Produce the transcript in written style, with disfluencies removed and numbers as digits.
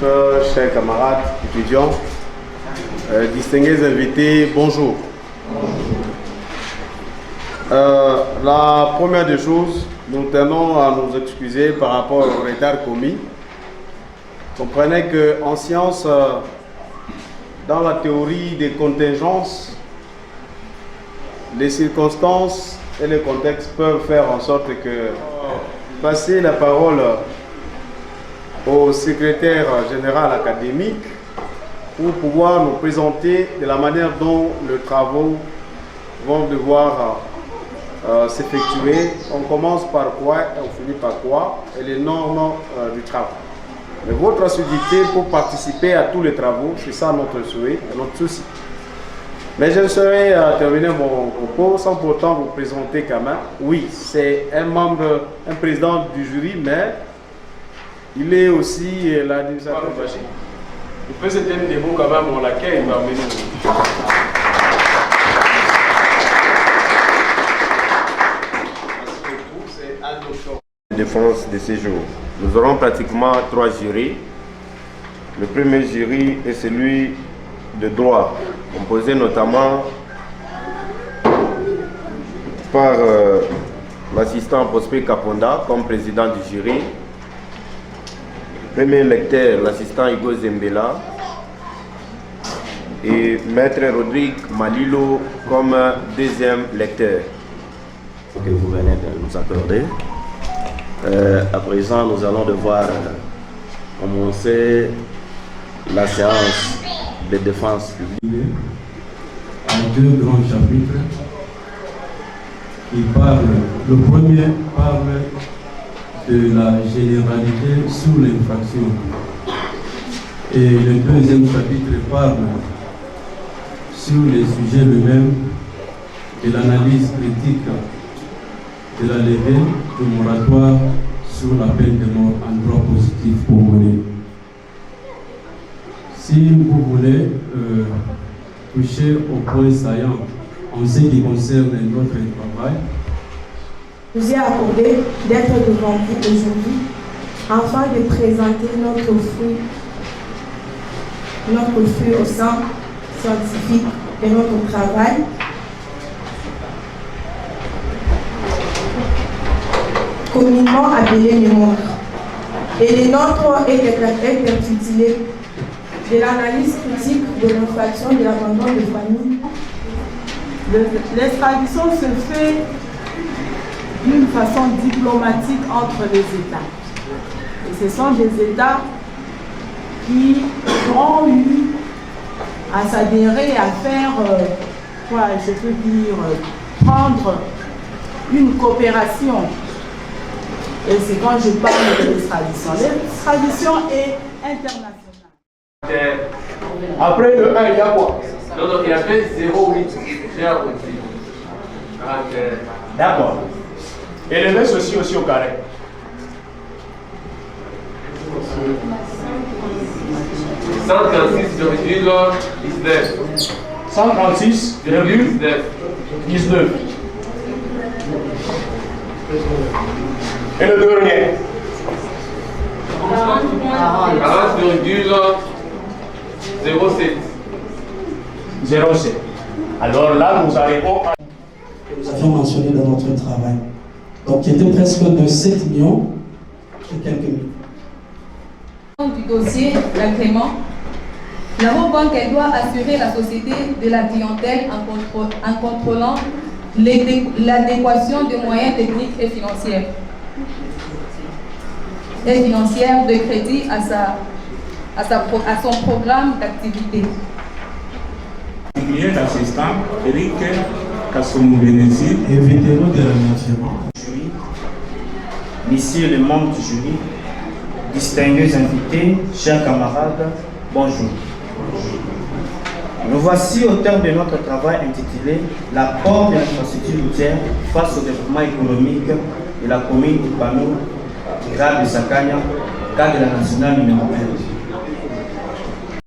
d'équipe, chers camarades étudiants, distingués invités, bonjour. La première des choses, nous tenons à nous excuser par rapport au retard commis. Comprenez qu'en sciences, dans la théorie des contingences, les circonstances et les contextes peuvent faire en sorte que passer la parole au secrétaire général académique pour pouvoir nous présenter de la manière dont les travaux vont devoir s'effectuer. On commence par quoi et on finit par quoi, et les normes du travail. Mais votre assiduité pour participer à tous les travaux, c'est ça notre souhait et notre souci. Mais je ne saurais terminer mon propos sans pourtant vous présenter quand même. Oui, c'est un membre, un président du jury, mais il est aussi l'administrateur. Il peut se tenir debout quand même, on l'accueille, il va venir. Défense de ces jours. Nous aurons pratiquement 3 jurys. Le premier jury est celui de droit, composé notamment par l'assistant Prosper Kaponda comme président du jury. Premier lecteur, l'assistant Igo Zembela. Et maître Rodrigue Malilo comme deuxième lecteur. Que vous venez de nous accorder. À présent, nous allons devoir commencer la séance de défense publique. En 2 grands chapitres qui parlent. Le premier parle de la généralité sur l'infraction. Et le deuxième chapitre parle sur les sujets eux-mêmes de l'analyse critique de la levée du moratoire sur la peine de mort en droit positif congolais. Si vous voulez toucher au point saillant en ce qui concerne notre travail, nous est accordé d'être devant vous aujourd'hui afin de présenter notre fruit au sein scientifique de notre travail. Communément appelé mémoire. Et le nôtre est intitulé de l'analyse critique de l'infraction de l'abandon de famille. L'extradition se fait d'une façon diplomatique entre les États. Et ce sont des États qui ont eu à s'adhérer, à faire, je peux dire, prendre une coopération. Et c'est quand je parle de l'extradition. L'extradition est internationale. Après le 1, il y a quoi? Non, il y avait 0,8. D'accord. Et le reste aussi au carré. « 136,19. 136,19. Et le dernier? 40,07. 07. Alors là, nous arrivons à... Que nous avions mentionné dans notre travail. Donc, qui était presque de 7 millions et quelques mille. Du dossier, l'agrément, la Banque doit assurer la société de la clientèle en contrôlant l'adéquation des moyens techniques et financiers de crédit à son programme d'activité. Assistant Eric Kassoumoubenesi, invitez-nous de remerciement. Messieurs les membres du jury, distingués invités, chers camarades, bonjour. Nous voici au terme de notre travail intitulé « L'apport de l'infrastructure routière face au développement économique de la commune Urbano, Grade de Sakanya, cadre de la nationale numéro 1 ».